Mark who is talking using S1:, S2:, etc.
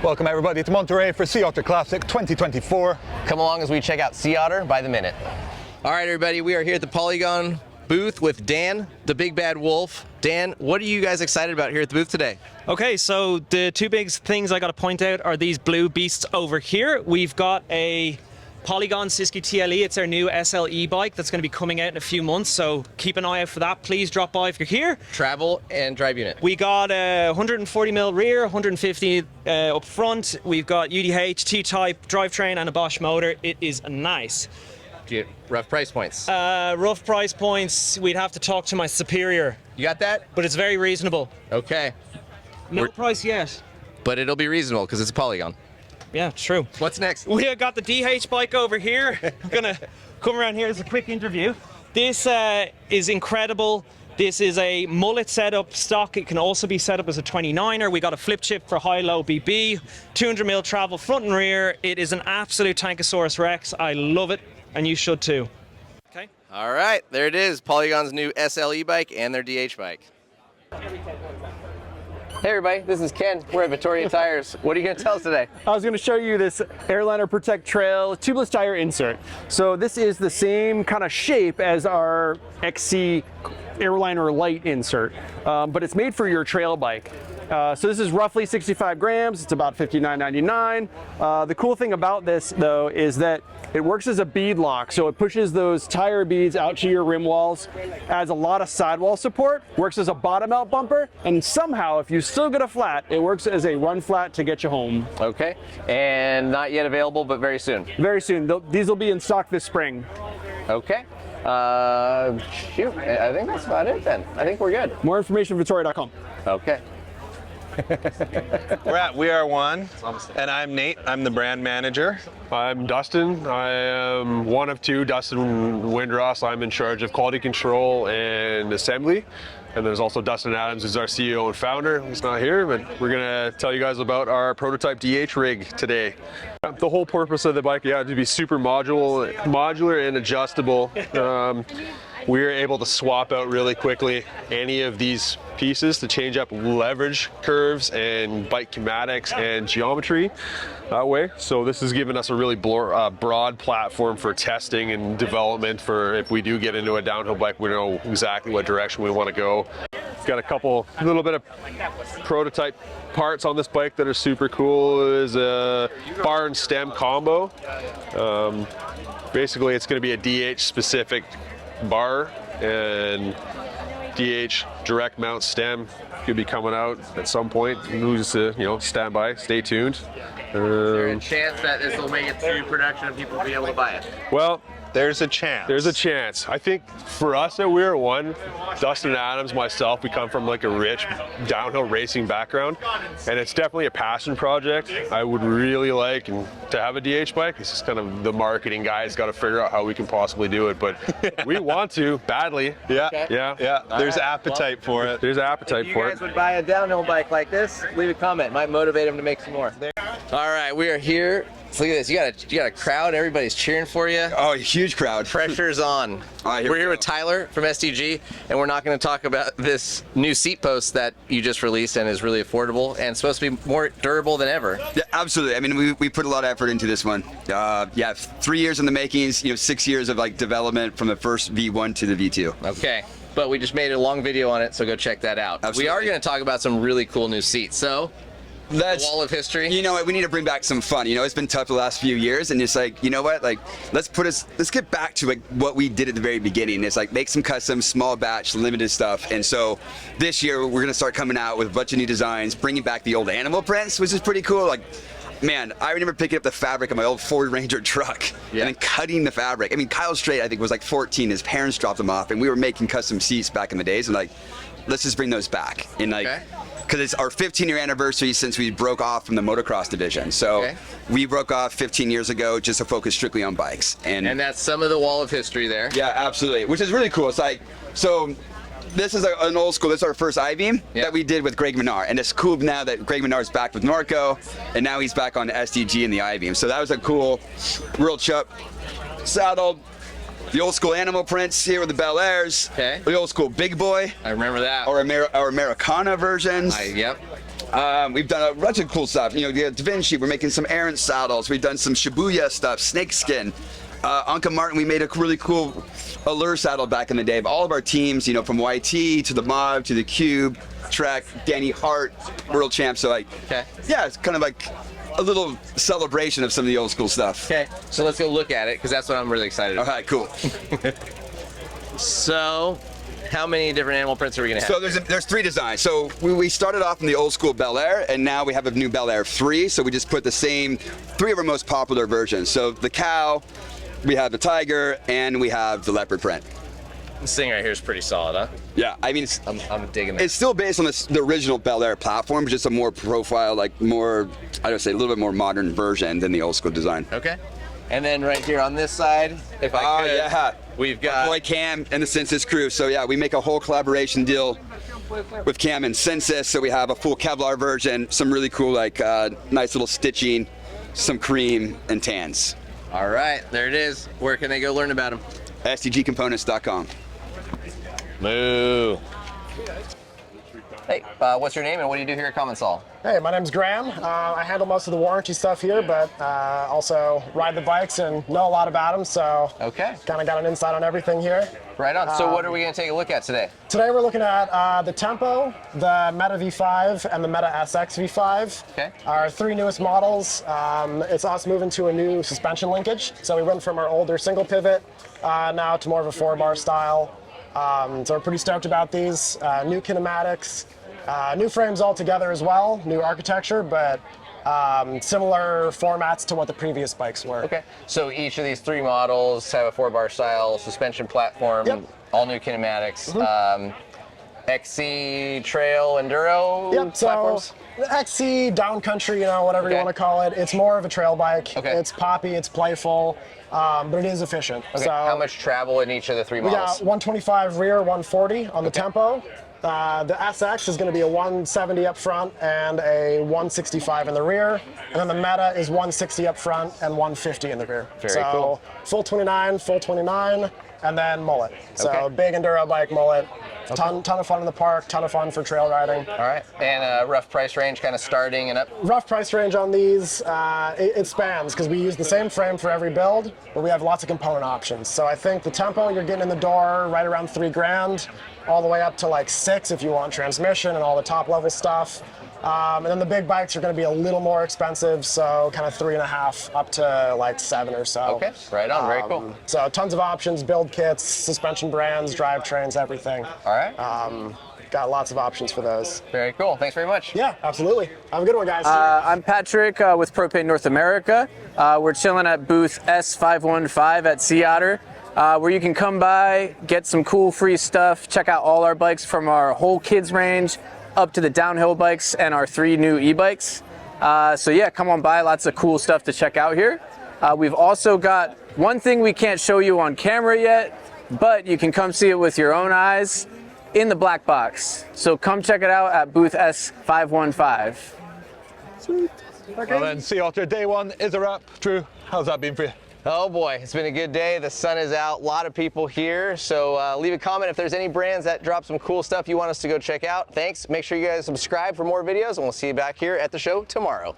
S1: Welcome everybody to Monterey for Sea Otter Classic 2024.
S2: Come along as we check out Sea Otter by the minute. All right, everybody, we are here at the Polygon booth with Dan, the big bad wolf. Dan, what are you guys excited about here at the booth today?
S3: Okay, so the two big things I got to point out are these blue beasts over here. We've got a Polygon Siski TLE. It's our new SLE bike that's going to be coming out in a few months, so keep an eye out for that. Please drop by if you're here.
S2: Travel and drive unit.
S3: We got a 140mm rear, 150 up front. We've got UDH, T-type drivetrain and a Bosch motor. It is nice.
S2: Rough price points.
S3: Rough price points, we'd have to talk to my superior.
S2: You got that?
S3: But it's very reasonable.
S2: Okay.
S3: No price yet.
S2: But it'll be reasonable because it's a Polygon.
S3: Yeah, true.
S2: What's next?
S3: We have got the DH bike over here. I'm gonna come around here as a quick interview. This is incredible. This is a mullet setup stock. It can also be set up as a 29er. We got a flip chip for high-low BB, 200mm travel front and rear. It is an absolute Tankosaurus Rex. I love it, and you should too. Okay.
S2: All right, there it is. Polygon's new SLE bike and their DH bike. Hey everybody, this is Ken. We're at Vittoria Tires. What are you going to tell us today?
S4: I was going to show you this Airliner Protect Trail tubeless tire insert. So this is the same kind of shape as our XC Airliner Light insert, but it's made for your trail bike. So this is roughly 65 grams. It's about $59.99. The cool thing about this, though, is that it works as a bead lock. So it pushes those tire beads out to your rim walls, adds a lot of sidewall support, works as a bottom out bumper, and somehow, if you still get a flat, it works as a run flat to get you home.
S2: Okay, and not yet available, but very soon.
S4: Very soon. These will be in stock this spring.
S2: Okay. Shoot, I think that's about it then. I think we're good.
S4: More information, Vittoria.com.
S2: Okay.
S5: We're at We Are One, and I'm Nate. I'm the brand manager.
S6: I'm Dustin. I am one of two. Dustin Windross. I'm in charge of quality control and assembly. And there's also Dustin Adams, who's our CEO and founder. He's not here, but we're gonna tell you guys about our prototype DH rig today. The whole purpose of the bike, to be super modular and adjustable. We're able to swap out really quickly any of these pieces to change up leverage curves and bike schematics and geometry that way. So this has given us a really broad platform for testing and development for if we do get into a downhill bike, we know exactly what direction we want to go. Got a little bit of prototype parts on this bike that are super cool. Is a bar and stem combo. Basically it's going to be a DH specific bar and DH direct mount stem could be coming out at some point. Who's to stand by, stay tuned.
S2: Is there a chance that this will make it through production and people will be able to buy it?
S6: Well,
S5: there's a chance.
S6: There's a chance. I think for us at We Are One, Dustin Adams, myself, we come from like a rich downhill racing background, and it's definitely a passion project. I would really like to have a DH bike. It's just kind of the marketing guys got to figure out how we can possibly do it, but we want to badly.
S5: Yeah,
S2: Okay.
S5: yeah. There's appetite for it.
S6: There's appetite
S2: If you
S6: for
S2: guys
S6: it.
S2: would buy a downhill bike like this, leave a comment. Might motivate them to make some more. All right, we are here. So look at this. You got a crowd. Everybody's cheering for you.
S7: Oh, a huge crowd.
S2: Pressure's on.
S7: All right, here
S2: We're
S7: we
S2: here
S7: go.
S2: with Tyler from SDG, and we're not going to talk about this new seat post that you just released and is really affordable and supposed to be more durable than ever.
S7: Yeah, absolutely. I mean, we put a lot of effort into this one. 3 years in the makings. 6 years of development from the first V1 to the V2.
S2: Okay, but we just made a long video on it, so go check that out.
S7: Absolutely.
S2: We are going to talk about some really cool new seats. So, the wall of history.
S7: You know what? We need to bring back some fun. It's been tough the last few years, and it's like, you know what? Let's get back to what we did at the very beginning. It's like make some custom, small batch, limited stuff. And so this year we're gonna start coming out with a bunch of new designs, bringing back the old animal prints, which is pretty cool. Man, I remember picking up the fabric of my old Ford Ranger truck and then cutting the fabric. I mean, Kyle Strait, I think, was like 14. His parents dropped him off, and we were making custom seats back in the days. And let's just bring those back. And because it's our 15-year anniversary since we broke off from the motocross division. So we broke off 15 years ago just to focus strictly on bikes. And
S2: that's some of the wall of history there.
S7: Yeah, absolutely. Which is really cool. It's so this is an old school. This is our first I-beam that we did with Greg Menard. And it's cool now that Greg Menard's back with Norco, and now he's back on the SDG and the I-beam. So that was a cool, real chup saddle. The old school animal prints here with the Bel Airs.
S2: Okay.
S7: The old school Big Boy.
S2: I remember that.
S7: Our Americana versions.
S2: Yep.
S7: We've done a bunch of cool stuff. You know, we have Da Vinci. We're making some errant saddles. We've done some Shibuya stuff, snakeskin. Anka Martin, we made a really cool allure saddle back in the day. But all of our teams, you know, from YT to the Mob to the Cube, Trek, Danny Hart, world champ. So like, yeah, it's kind of like a little celebration of some of the old school stuff.
S2: Okay, so let's go look at it because that's what I'm really excited about.
S7: All right, cool.
S2: So, how many different animal prints are we gonna have?
S7: So there's 3 designs. So we started off in the old school Bel Air, and now we have a new Bel Air 3. So we just put the same 3 of our most popular versions. So the cow, we have the tiger, and we have the leopard print.
S2: This thing right here is pretty solid, huh?
S7: Yeah, I mean,
S2: I'm digging it.
S7: It's still based on the original Bel Air platform, just a more profile, like more, I would say, a little bit more modern version than the old school design.
S2: Okay. And then right here on this side, if I could,
S7: yeah,
S2: we've got
S7: boy Cam and the Census crew. So yeah, we make a whole collaboration deal with Cam and Census. So we have a full Kevlar version, some really cool, like nice little stitching, some cream and tans.
S2: All right, there it is. Where can they go learn about them?
S7: STGcomponents.com.
S2: Moo. Hey, what's your name and what do you do here at Commencal?
S8: Hey, my name's Graham. I handle most of the warranty stuff here, but also ride the bikes and know a lot about them, so kind of got an insight on everything here.
S2: Right on. So what are we going to take a look at today?
S8: Today we're looking at the Tempo, the Meta V5, and the Meta SX V5.
S2: Okay.
S8: Our 3 newest models. It's us moving to a new suspension linkage. So we went from our older single pivot now to more of a 4-bar style. So we're pretty stoked about these. New kinematics. New frames altogether as well, new architecture, but similar formats to what the previous bikes were.
S2: Okay, so each of these 3 models have a 4-bar style suspension platform, all new kinematics, XC Trail Enduro platforms?
S8: So XC, downcountry, you know, whatever you want to call it, it's more of a trail bike. It's poppy, it's playful, but it is efficient.
S2: So how much travel in each of the 3 models?
S8: We got 125 rear, 140 on the Tempo. The SX is going to be a 170 up front and a 165 in the rear, and then the Meta is 160 up front and 150 in the rear.
S2: Very cool.
S8: Full 29, and then mullet. So big enduro bike mullet. Ton of fun in the park, ton of fun for trail riding.
S2: All right, and rough price range kind of starting and up?
S8: Rough price range on these, it spans because we use the same frame for every build, but we have lots of component options. So I think the Tempo, you're getting in the door right around $3,000, all the way up to like 6 if you want transmission and all the top level stuff. And then the big bikes are going to be a little more expensive, so kind of 3.5 up to like 7 or so.
S2: Okay, right on, very cool.
S8: So tons of options, build kits, suspension brands, drivetrains, everything.
S2: All right.
S8: Got lots of options for those.
S2: Very cool, thanks very much.
S8: Yeah, absolutely. Have a good one, guys.
S4: I'm Patrick with Propane North America. We're chilling at booth S515 at Sea Otter, where you can come by, get some cool free stuff, check out all our bikes from our whole kids range up to the downhill bikes and our 3 new e-bikes. So yeah, come on by, lots of cool stuff to check out here. We've also got one thing we can't show you on camera yet, but you can come see it with your own eyes in the black box. So come check it out at booth S515.
S1: Sweet. Well then, Sea Otter Day 1 is a wrap. Drew, how's that been for you?
S2: Oh boy, it's been a good day. The sun is out, a lot of people here. So leave a comment if there's any brands that drop some cool stuff you want us to go check out. Thanks. Make sure you guys subscribe for more videos, and we'll see you back here at the show tomorrow.